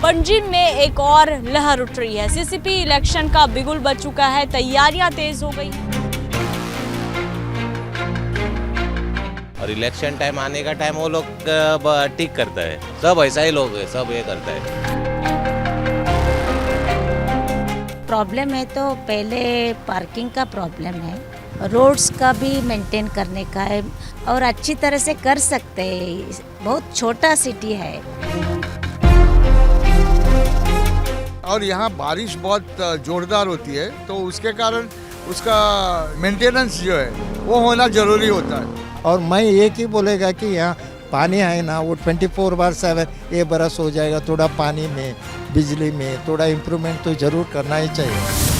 पंजिम में एक और लहर उठ रही है। सीसीपी इलेक्शन का बिगुल बज चुका है, तैयारियां तेज हो गई हैं। और इलेक्शन टाइम आने का टाइम वो लोग ठीक करता है। सब ऐसा ही लोग है, सब ये करता है। प्रॉब्लम है तो पहले पार्किंग का प्रॉब्लम है, रोड्स का भी मेंटेन करने का है और अच्छी तरह से कर सकते हैं। बहुत छोटा सिटी है और यहाँ बारिश बहुत जोरदार होती है, तो उसके कारण उसका मेंटेनेंस जो है वो होना ज़रूरी होता है। और मैं एक ही बोलेगा कि यहाँ पानी है ना, वो 24/7 ये बरस हो जाएगा। थोड़ा पानी में, बिजली में थोड़ा इम्प्रूवमेंट तो ज़रूर करना ही चाहिए।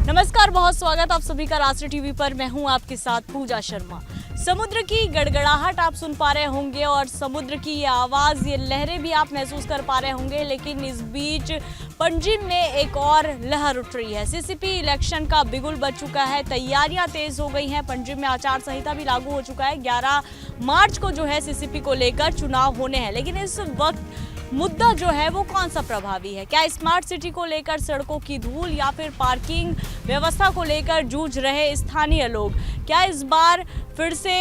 नमस्कार, बहुत स्वागत आप सभी का राष्ट्रीय टीवी पर। मैं हूं आपके साथ पूजा शर्मा। समुद्र की गड़गड़ाहट आप सुन पा रहे होंगे और समुद्र की ये आवाज़, ये लहरें भी आप महसूस कर पा रहे होंगे। लेकिन इस बीच पंजिम में एक और लहर उठ रही है। सीसीपी इलेक्शन का बिगुल बज चुका है, तैयारियां तेज हो गई हैं। पंजिम में आचार संहिता भी लागू हो चुका है। 11 मार्च को जो है सीसीपी को लेकर चुनाव होने हैं। लेकिन इस वक्त मुद्दा जो है वो कौन सा प्रभावी है? क्या स्मार्ट सिटी को लेकर सड़कों की धूल या फिर पार्किंग व्यवस्था को लेकर जूझ रहे स्थानीय लोग? क्या इस बार फिर से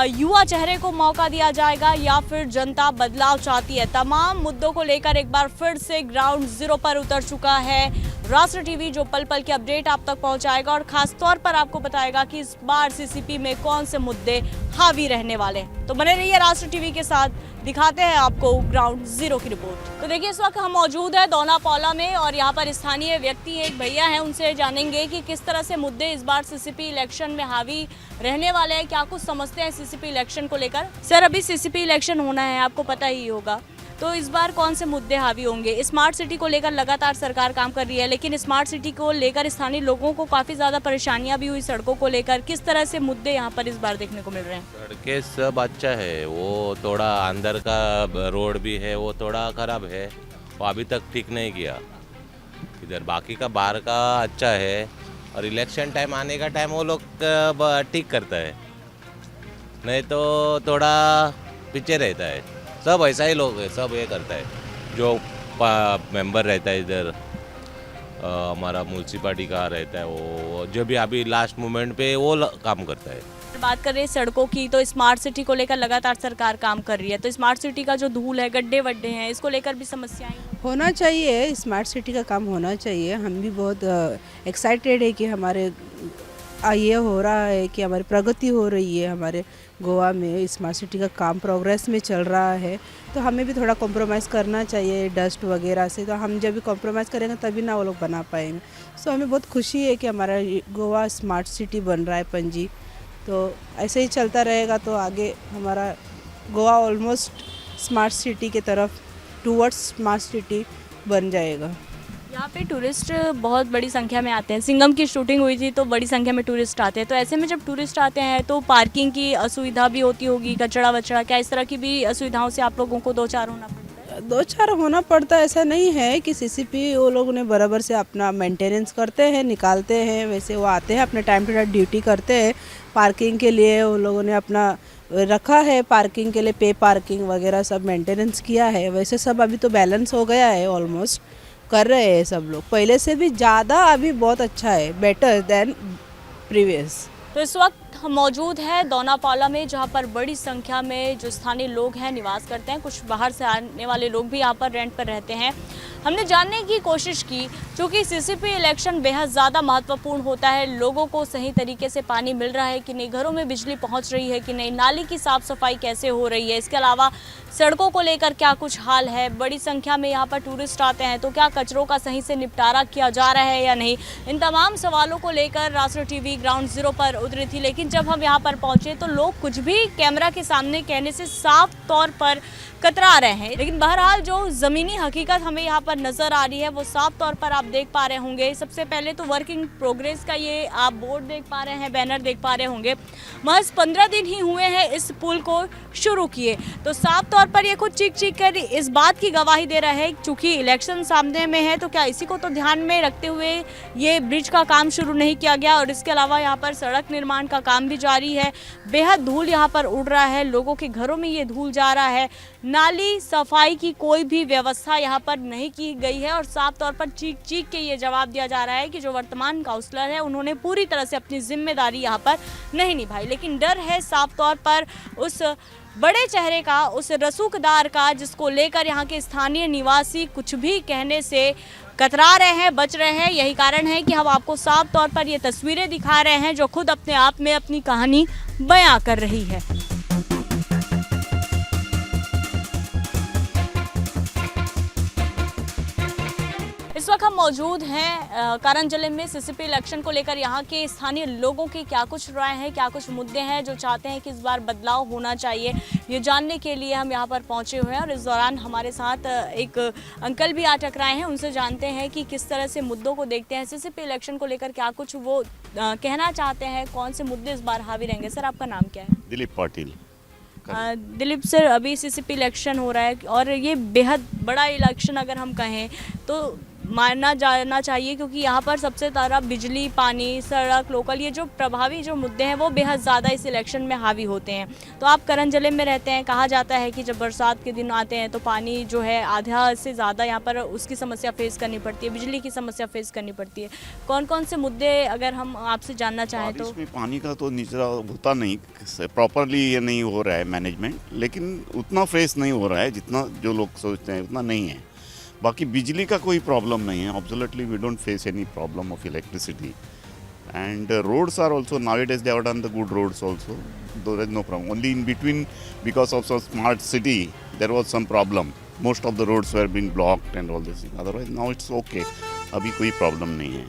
युवा चेहरे को मौका दिया जाएगा या फिर जनता बदलाव चाहती है? तमाम मुद्दों को लेकर एक बार फिर से ग्राउंड जीरो पर उतर चुका है राष्ट्र टीवी, जो पल पल की अपडेट आप तक पहुंचाएगा और खास तौर पर आपको बताएगा कि इस बार सीसीपी में कौन से मुद्दे हावी रहने वाले हैं। तो बने रहिए राष्ट्र टीवी के साथ, दिखाते हैं आपको ग्राउंड जीरो की रिपोर्ट। तो देखिए, इस वक्त हम मौजूद है दोनापौला में और यहाँ पर स्थानीय व्यक्ति एक भैया हैं, उनसे जानेंगे कि किस तरह से मुद्दे इस बार सीसीपी इलेक्शन में हावी रहने वाले हैं, क्या कुछ समझते हैं सीसीपी इलेक्शन को लेकर। सर, अभी सीसीपी इलेक्शन होना है, आपको पता ही होगा, तो इस बार कौन से मुद्दे हावी होंगे? स्मार्ट सिटी को लेकर लगातार सरकार काम कर रही है, लेकिन स्मार्ट सिटी को लेकर स्थानीय लोगों को काफ़ी ज़्यादा परेशानियां भी हुई सड़कों को लेकर। किस तरह से मुद्दे यहाँ पर इस बार देखने को मिल रहे हैं? सड़कें सब अच्छा है, वो थोड़ा अंदर का रोड भी है, वो थोड़ा खराब है, वो अभी तक ठीक नहीं किया। इधर बाकी का बाहर का अच्छा है और इलेक्शन टाइम आने का टाइम वो लोग ठीक करता है, नहीं तो थोड़ा पीछे रहता है। सब ऐसा ही लोग है, सब ये करता है। जो मेंबर रहता है इधर, हमारा म्यूनसिपालिटी का रहता है, वो जो भी अभी लास्ट मोमेंट पे वो काम करता है। बात करें सड़कों की, तो स्मार्ट सिटी को लेकर लगातार सरकार काम कर रही है, तो स्मार्ट सिटी का जो धूल है, गड्ढे वड्ढे हैं, इसको लेकर भी समस्याएं होना चाहिए। स्मार्ट सिटी का काम होना चाहिए। हम भी बहुत एक्साइटेड है कि हमारे ये हो रहा है कि हमारी प्रगति हो रही है। हमारे गोवा में स्मार्ट सिटी का काम प्रोग्रेस में चल रहा है, तो हमें भी थोड़ा कॉम्प्रोमाइज़ करना चाहिए डस्ट वगैरह से। तो हम जब भी कॉम्प्रोमाइज़ करेंगे तभी ना वो लोग बना पाएंगे। सो हमें बहुत खुशी है कि हमारा गोवा स्मार्ट सिटी बन रहा है पंजी। तो ऐसे ही चलता रहेगा तो आगे हमारा गोवा ऑलमोस्ट स्मार्ट सिटी की तरफ टूवर्ड्स स्मार्ट सिटी बन जाएगा। यहाँ पे टूरिस्ट बहुत बड़ी संख्या में आते हैं। सिंघम की शूटिंग हुई थी तो बड़ी संख्या में टूरिस्ट आते हैं, तो ऐसे में जब टूरिस्ट आते हैं तो पार्किंग की असुविधा भी होती होगी, कचरा वचड़ा, क्या इस तरह की भी असुविधाओं से आप लोगों को दो चार होना पड़ता है? दो चार होना पड़ता है, ऐसा नहीं है कि सीसीपी वो लोग ने बराबर से अपना मेंटेनेंस करते हैं, निकालते हैं। वैसे वो आते हैं, अपने टाइम टू टाइम ड्यूटी करते हैं। पार्किंग के लिए वो लोगों ने अपना रखा है, पार्किंग के लिए पे पार्किंग वगैरह सब मेंटेनेंस किया है। वैसे सब अभी तो बैलेंस हो गया है, ऑलमोस्ट कर रहे हैं सब लोग। पहले से भी ज़्यादा अभी बहुत अच्छा है, बेटर देन प्रीवियस। तो इस वक्त हम मौजूद है दोनापौला में, जहां पर बड़ी संख्या में जो स्थानीय लोग हैं निवास करते हैं। कुछ बाहर से आने वाले लोग भी यहाँ पर रेंट पर रहते हैं। हमने जानने की कोशिश की, क्योंकि सीसीपी इलेक्शन बेहद ज़्यादा महत्वपूर्ण होता है। लोगों को सही तरीके से पानी मिल रहा है कि नहीं, घरों में बिजली पहुँच रही है कि नहीं, नाली की साफ़ सफाई कैसे हो रही है, इसके अलावा सड़कों को लेकर क्या कुछ हाल है। बड़ी संख्या में यहाँ पर टूरिस्ट आते हैं, तो क्या कचरों का सही से निपटारा किया जा रहा है या नहीं, इन तमाम सवालों को लेकर राष्ट्र टीवी ग्राउंड जीरो पर उतरी थी। लेकिन जब हम यहाँ पर पहुँचे तो लोग कुछ भी कैमरा के सामने कहने से साफ तौर पर कतरा रहे हैं। लेकिन बहरहाल जो ज़मीनी हकीकत हमें यहाँ पर नज़र आ रही है वो साफ तौर पर आप देख पा रहे होंगे। सबसे पहले तो वर्किंग प्रोग्रेस का ये आप बोर्ड देख पा रहे हैं, बैनर देख पा रहे होंगे। महज 15 दिन ही हुए हैं इस पुल को शुरू किए, तो साफ तौर तौर पर ये खुद चीख चीख कर इस बात की गवाही दे रहा है, चूंकि इलेक्शन सामने में है तो क्या इसी को तो ध्यान में रखते हुए ये ब्रिज का काम शुरू नहीं किया गया। और इसके अलावा यहाँ पर सड़क निर्माण का काम भी जारी है, बेहद धूल यहाँ पर उड़ रहा है, लोगों के घरों में ये धूल जा रहा है, नाली सफाई की कोई भी व्यवस्था यहाँ पर नहीं की गई है। और साफ तौर पर चीख चीख के ये जवाब दिया जा रहा है कि जो वर्तमान काउंसलर है उन्होंने पूरी तरह से अपनी जिम्मेदारी यहाँ पर नहीं निभाई। लेकिन डर है साफ तौर पर उस बड़े चेहरे का, उस रसूखदार का, जिसको लेकर यहाँ के स्थानीय निवासी कुछ भी कहने से कतरा रहे हैं, बच रहे हैं। यही कारण है कि हम आपको साफ तौर पर ये तस्वीरें दिखा रहे हैं जो खुद अपने आप में अपनी कहानी बयां कर रही है। इस वक्त हम मौजूद हैं कारण जिले में सीसीपी इलेक्शन को लेकर यहाँ के स्थानीय लोगों की क्या कुछ राय है, क्या कुछ मुद्दे हैं जो चाहते हैं कि इस बार बदलाव होना चाहिए, ये जानने के लिए हम यहाँ पर पहुँचे हुए हैं। और इस दौरान हमारे साथ एक अंकल भी आ टकराए हैं, उनसे जानते हैं कि किस तरह से मुद्दों को देखते हैं, सीसीपी इलेक्शन को लेकर क्या कुछ वो कहना चाहते हैं, कौन से मुद्दे इस बार हावी रहेंगे। सर, आपका नाम क्या है? दिलीप पाटिल। दिलीप सर, अभी सीसीपी इलेक्शन हो रहा है और ये बेहद बड़ा इलेक्शन अगर हम कहें तो मानना जाना चाहिए, क्योंकि यहाँ पर सबसे ज़्यादा बिजली, पानी, सड़क, लोकल, ये जो प्रभावी जो मुद्दे हैं वो बेहद ज़्यादा इस इलेक्शन में हावी होते हैं। तो आप करण जिले में रहते हैं, कहा जाता है कि जब बरसात के दिन आते हैं तो पानी जो है आधा से ज़्यादा यहाँ पर उसकी समस्या फेस करनी पड़ती है, बिजली की समस्या फेस करनी पड़ती है। कौन कौन से मुद्दे अगर हम आपसे जानना चाहें तो? इसमें पानी का तो निचरा होता नहीं, प्रॉपरली ये नहीं हो रहा है मैनेजमेंट, लेकिन उतना फेस नहीं हो रहा है जितना जो लोग सोचते हैं, उतना नहीं है। बाकी बिजली का कोई प्रॉब्लम नहीं है, absolutely we don't face any problem of electricity and roads are also nowadays they have done the good roads also, though there is no problem. Only in between, because of some smart city, there was some problem. Most of the roads were being blocked and all this. Otherwise now it's okay. अभी कोई problem नहीं है।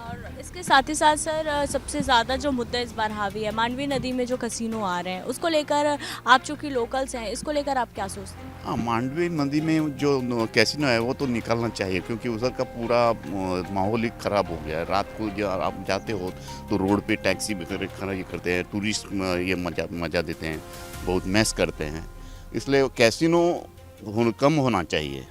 और इसके साथ ही साथ sir, सबसे ज़्यादा जो मुद्दा इस बार हावी है, मांडवी नदी में जो कसिनो आ रहे हैं, उसको लेकर आप चूँकि लोकल्स हैं, इसको लेकर आप क्या सोचते हैं? हाँ, मांडवी नदी में जो कैसीनो है वो तो निकालना चाहिए, क्योंकि उधर का पूरा माहौल ही ख़राब हो गया है। रात को जब आप जाते हो तो रोड पे टैक्सी वगैरह ये करते हैं, टूरिस्ट ये मज़ा देते हैं, बहुत मैस करते हैं। इसलिए कैसीनो कम होना चाहिए।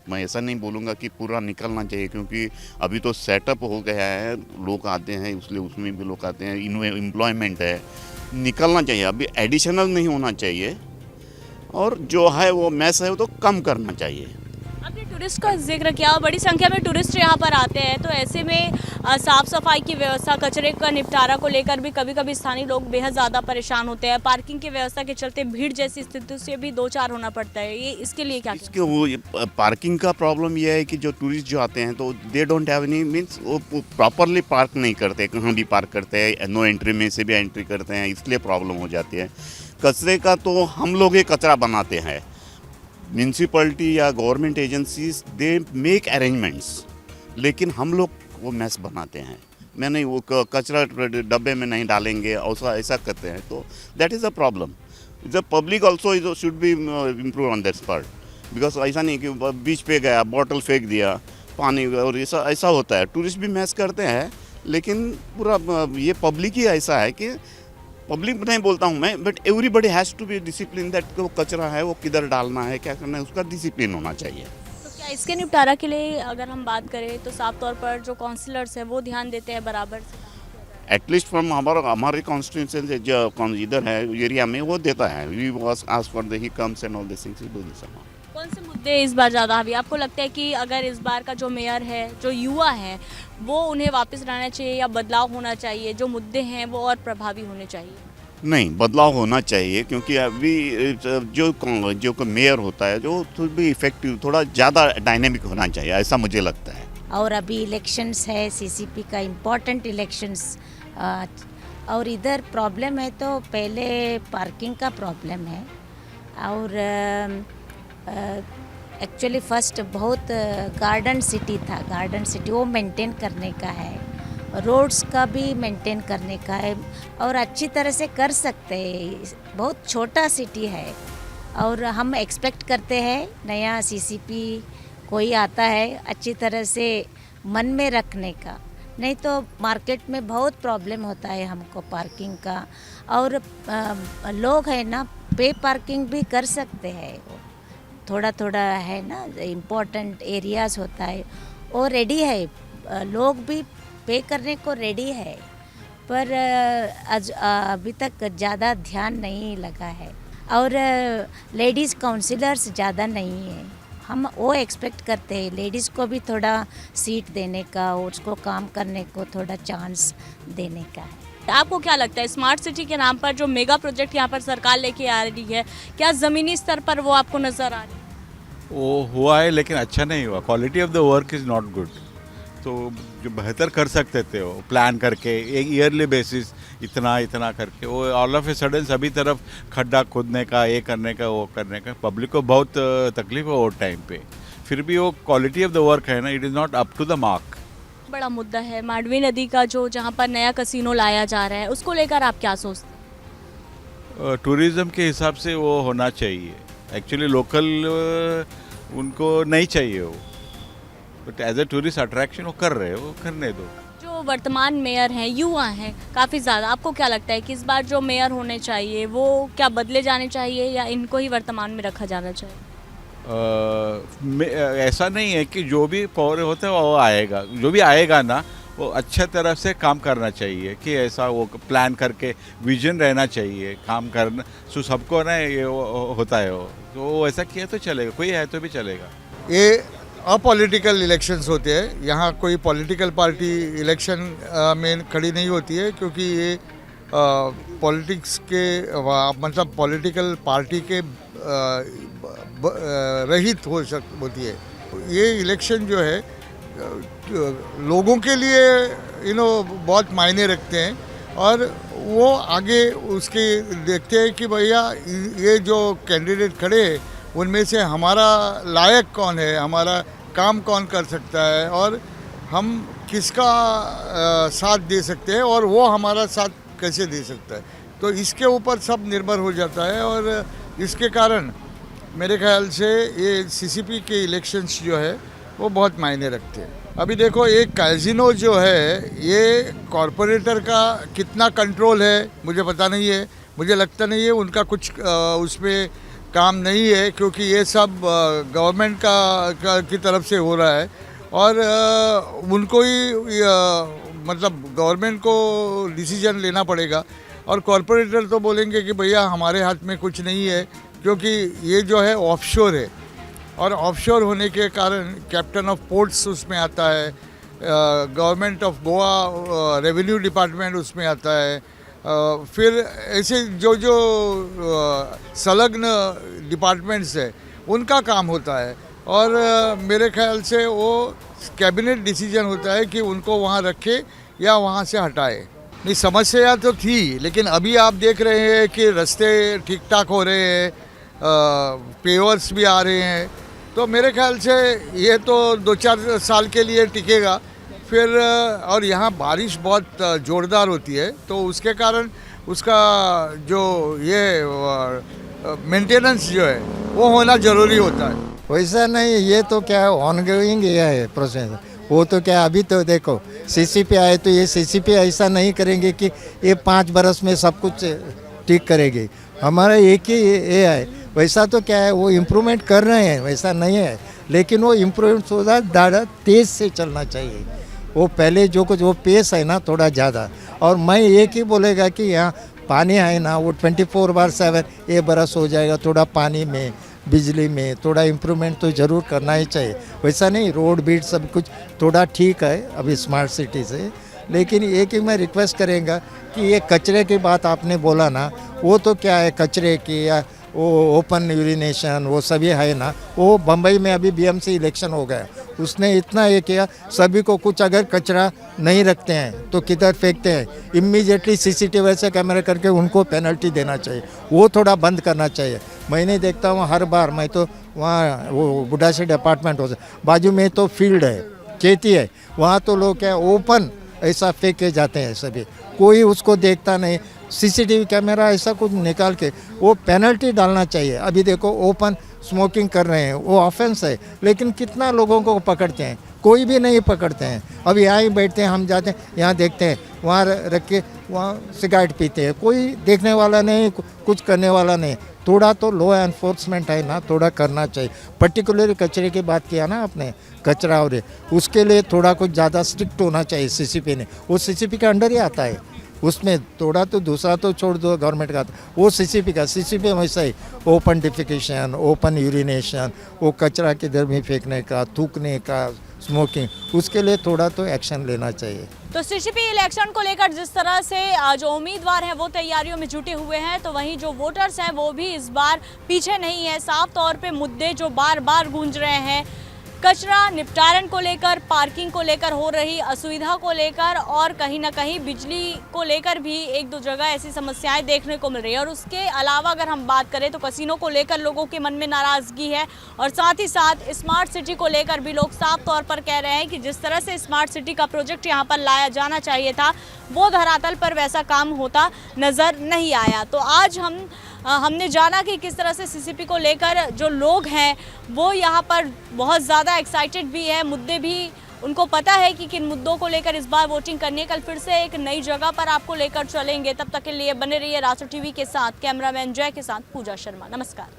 मैं ऐसा नहीं बोलूँगा कि पूरा निकलना चाहिए, क्योंकि अभी तो सेटअप हो गया है, लोग आते हैं, इसलिए उसमें भी लोग आते हैं, एम्प्लॉयमेंट है, निकलना चाहिए। अभी एडिशनल नहीं होना चाहिए, और जो है वो मैस है वो तो कम करना चाहिए। आपने टूरिस्ट का जिक्र किया, बड़ी संख्या में टूरिस्ट यहाँ पर आते हैं, तो ऐसे में साफ सफाई की व्यवस्था, कचरे का निपटारा को लेकर भी कभी कभी स्थानीय लोग बेहद ज़्यादा परेशान होते हैं। पार्किंग की व्यवस्था के चलते भीड़ जैसी स्थिति से भी दो चार होना पड़ता है। ये इसके लिए क्या इसके वो पार्किंग का प्रॉब्लम ये है कि जो टूरिस्ट जो आते हैं तो they don't have any means, वो प्रॉपरली पार्क नहीं करते, कहाँ भी पार्क करते हैं, नो एंट्री में से भी एंट्री करते हैं, इसलिए प्रॉब्लम हो जाती है। कचरे का तो हम लोग ही कचरा बनाते हैं, म्यूनसिपलिटी या government agencies they make arrangements, लेकिन हम लोग वो मैस बनाते हैं। मैं नहीं, वो कचरा डब्बे में नहीं डालेंगे, ऐसा करते हैं, तो that is a problem. The public also should be improve on that part, because ऐसा नहीं कि बीच पे गया, बॉटल फेंक दिया पानी, और ऐसा होता है। टूरिस्ट भी मैस करते हैं, लेकिन पूरा ये पब्लिक ही ऐसा है कि पब्लिक नहीं बोलता हूँ मैं, but everybody has to be discipline that वो कचरा है वो किधर डालना है, क्या करना है, उसका डिसिप्लिन होना चाहिए। तो क्या इसके निपटारा के लिए अगर हम बात करें तो साफ तौर पर जो काउंसलर्स हैं वो ध्यान देते हैं बराबर से? एटलीस्ट फ्रॉम हमारे कॉन्स्टिट्यूंसी जो इधर है एरिया में वो देता है, we was ask for the he comes and all this things, do this. कौन से मुद्दे इस बार ज़्यादा हावी? आपको लगता है कि अगर इस बार का जो मेयर है, जो युवा है, वो उन्हें वापस लाना चाहिए या बदलाव होना चाहिए, जो मुद्दे हैं वो और प्रभावी होने चाहिए? नहीं, बदलाव होना चाहिए, क्योंकि अभी जो मेयर होता है जो थोड़ा भी इफेक्टिव, थोड़ा ज़्यादा डायनेमिक होना चाहिए, ऐसा मुझे लगता है। और अभी इलेक्शंस है, सीसीपी का इम्पोर्टेंट इलेक्शंस, और इधर प्रॉब्लम है तो पहले पार्किंग का प्रॉब्लम है, और एक्चुअली फर्स्ट बहुत गार्डन सिटी था, गार्डन सिटी वो मेंटेन करने का है, रोड्स का भी मेंटेन करने का है, और अच्छी तरह से कर सकते हैं। बहुत छोटा सिटी है, और हम एक्सपेक्ट करते हैं नया सीसीपी कोई आता है अच्छी तरह से मन में रखने का, नहीं तो मार्केट में बहुत प्रॉब्लम होता है हमको पार्किंग का। और लोग है ना पे पार्किंग भी कर सकते हैं, थोड़ा थोड़ा है ना, इम्पोर्टेंट एरियाज होता है वो रेडी है, लोग भी पे करने को रेडी है, पर अभी तक ज़्यादा ध्यान नहीं लगा है। और लेडीज़ काउंसिलर्स ज़्यादा नहीं है, हम वो एक्सपेक्ट करते हैं लेडीज़ को भी थोड़ा सीट देने का, उसको काम करने को थोड़ा चांस देने का है। आपको क्या लगता है स्मार्ट सिटी के नाम पर जो मेगा प्रोजेक्ट यहाँ पर सरकार लेके आ रही है, क्या ज़मीनी स्तर पर वो आपको नज़र आ रही है? वो हुआ है लेकिन अच्छा नहीं हुआ, quality of the work is not good. तो जो बेहतर कर सकते थे वो प्लान करके एक ईयरली बेसिस इतना इतना करके, वो ऑल ऑफ ए सडन सभी तरफ खड्डा खोदने का, ये करने का, वो करने का, पब्लिक को बहुत तकलीफ है वो टाइम पे। फिर भी वो क्वालिटी ऑफ द वर्क है ना, it is not up to the mark. बड़ा मुद्दा है मांडवी नदी का, जो जहाँ पर नया कसिनो लाया जा रहा है, उसको लेकर आप क्या सोचते हैं? टूरिज़्म के हिसाब से वो होना चाहिए, एक्चुअली लोकल उनको नहीं चाहिए वो, but as a tourist attraction वो कर रहे हैं, वो करने दो। जो वर्तमान मेयर हैं युवा हैं काफ़ी ज़्यादा, आपको क्या लगता है कि इस बार जो मेयर होने चाहिए वो क्या बदले जाने चाहिए या इनको ही वर्तमान में रखा जाना चाहिए? ऐसा नहीं है कि जो भी पावर होता है वो आएगा, जो भी आएगा ना वो अच्छे तरह से काम करना चाहिए, कि ऐसा वो प्लान करके विजन रहना चाहिए, काम करना सो सबको ना ये होता है वो, तो वो ऐसा किया तो चलेगा, कोई है तो भी चलेगा। ये अपॉलिटिकल इलेक्शंस होते हैं, यहाँ कोई पॉलिटिकल पार्टी इलेक्शन में खड़ी नहीं होती है, क्योंकि ये पॉलिटिक्स के मतलब पॉलिटिकल पार्टी के रहित होती है। ये इलेक्शन जो है लोगों के लिए बहुत मायने रखते हैं, और वो आगे उसके देखते हैं कि भैया ये जो कैंडिडेट खड़े हैं उनमें से हमारा लायक कौन है, हमारा काम कौन कर सकता है, और हम किसका साथ दे सकते हैं और वो हमारा साथ कैसे दे सकता है। तो इसके ऊपर सब निर्भर हो जाता है, और इसके कारण मेरे ख्याल से ये सीसीपी के इलेक्शंस जो है वो बहुत मायने रखते हैं। अभी देखो, एक कैजिनो जो है ये कॉरपोरेटर का कितना कंट्रोल है मुझे पता नहीं है, मुझे लगता नहीं है उनका कुछ उसमें काम नहीं है, क्योंकि ये सब गवर्नमेंट की तरफ से हो रहा है, और उनको ही मतलब गवर्नमेंट को डिसीजन लेना पड़ेगा, और कॉरपोरेटर तो बोलेंगे कि भैया हमारे हाथ में कुछ नहीं है, क्योंकि ये जो है ऑफशोर है, और ऑफशोर होने के कारण कैप्टन ऑफ पोर्ट्स उसमें आता है, government of Goa revenue department उसमें आता है, फिर ऐसे जो संलग्न डिपार्टमेंट्स है उनका काम होता है, और मेरे ख्याल से वो कैबिनेट डिसीजन होता है कि उनको वहाँ रखे या वहाँ से हटाए। नहीं, समस्या तो थी, लेकिन अभी आप देख रहे हैं कि रास्ते ठीक ठाक हो रहे हैं, पेवर्स भी आ रहे हैं, तो मेरे ख्याल से ये तो 2-4 साल के लिए टिकेगा फिर। और यहाँ बारिश बहुत ज़ोरदार होती है, तो उसके कारण उसका जो ये मेंटेनेंस जो है वो होना ज़रूरी होता है। वैसा नहीं, ये तो क्या ऑनगोइंग ये है प्रोसेस, वो तो क्या अभी तो देखो सीसीपी आए, तो ये सीसीपी ऐसा नहीं करेंगे कि ये 5 बरस में सब कुछ ठीक करेगी। हमारा एक ही ये है, वैसा तो क्या है वो इम्प्रूवमेंट कर रहे हैं, वैसा नहीं है, लेकिन वो इम्प्रूवमेंट होता ज़्यादा तेज़ से चलना चाहिए। वो पहले जो कुछ वो पेस है ना थोड़ा ज़्यादा, और मैं एक ही बोलेगा कि यहाँ पानी है ना वो 24/7 ये बरस हो जाएगा, थोड़ा पानी में बिजली में थोड़ा इम्प्रूवमेंट तो ज़रूर करना ही चाहिए। वैसा नहीं, रोड बीट सब कुछ थोड़ा ठीक है अभी स्मार्ट सिटी से, लेकिन एक ही मैं रिक्वेस्ट करेंगे कि ये कचरे की बात आपने बोला ना, वो तो क्या है कचरे की या वो ओपन यूरिनेशन वो सभी है ना, वो बम्बई में अभी बीएमसी इलेक्शन हो गया, उसने इतना ये किया, सभी को कुछ अगर कचरा नहीं रखते हैं तो किधर फेंकते हैं, इमीडिएटली सीसीटीवी से कैमरा करके उनको पेनल्टी देना चाहिए, वो थोड़ा बंद करना चाहिए। मैंने देखता हूँ हर बार, मैं तो वहाँ वो बुढ़ासी डिपार्टमेंट हो बाजू में तो फील्ड है, खेती है, वहाँ तो लोग क्या ओपन ऐसा फेंक के जाते हैं, सभी कोई उसको देखता नहीं। सीसीटीवी कैमरा ऐसा कुछ निकाल के वो पेनल्टी डालना चाहिए। अभी देखो ओपन स्मोकिंग कर रहे हैं, वो ऑफेंस है, लेकिन कितना लोगों को पकड़ते हैं, कोई भी नहीं पकड़ते हैं। अब यहाँ ही बैठते हैं, हम जाते हैं यहाँ देखते हैं, वहाँ रख के वहाँ सिगरेट पीते हैं, कोई देखने वाला नहीं, कुछ करने वाला नहीं। थोड़ा तो लॉ एनफोर्समेंट है ना, थोड़ा करना चाहिए। पर्टिकुलरली कचरे की बात किया ना आपने, कचरा और उसके लिए थोड़ा कुछ ज़्यादा स्ट्रिक्ट होना चाहिए। सीसीपी ने, वो सीसीपी के अंडर ही आता है, उसमें थोड़ा तो दूसरा तो छोड़ दो गवर्नमेंट का, वो सीसीपी वैसा ही ओपन डिफिकेशन, ओपन यूरिनेशन, वो कचरा किधर भी फेंकने का, थूकने का, स्मोकिंग, उसके लिए थोड़ा तो एक्शन लेना चाहिए। तो सीसीपी इलेक्शन को लेकर जिस तरह से जो उम्मीदवार हैं वो तैयारियों में जुटे हुए हैं, तो वहीं जो वोटर्स हैं वो भी इस बार पीछे नहीं है। साफ तौर पे मुद्दे जो बार बार गूंज रहे हैं, कचरा निपटारण को लेकर, पार्किंग को लेकर हो रही असुविधा को लेकर, और कहीं ना कहीं बिजली को लेकर भी एक दो जगह ऐसी समस्याएं देखने को मिल रही है। और उसके अलावा अगर हम बात करें तो कैसीनो को लेकर लोगों के मन में नाराज़गी है, और साथ ही साथ स्मार्ट सिटी को लेकर भी लोग साफ तौर पर कह रहे हैं कि जिस तरह से स्मार्ट सिटी का प्रोजेक्ट यहाँ पर लाया जाना चाहिए था, वो धरातल पर वैसा काम होता नज़र नहीं आया। तो आज हमने जाना कि किस तरह से सीसीपी को लेकर जो लोग हैं वो यहाँ पर बहुत ज़्यादा एक्साइटेड भी है, मुद्दे भी उनको पता है कि किन मुद्दों को लेकर इस बार वोटिंग करनी है। कल फिर से एक नई जगह पर आपको लेकर चलेंगे, तब तक के लिए बने रहिए राष्ट्र टीवी के साथ। कैमरामैन जय के साथ पूजा शर्मा, नमस्कार।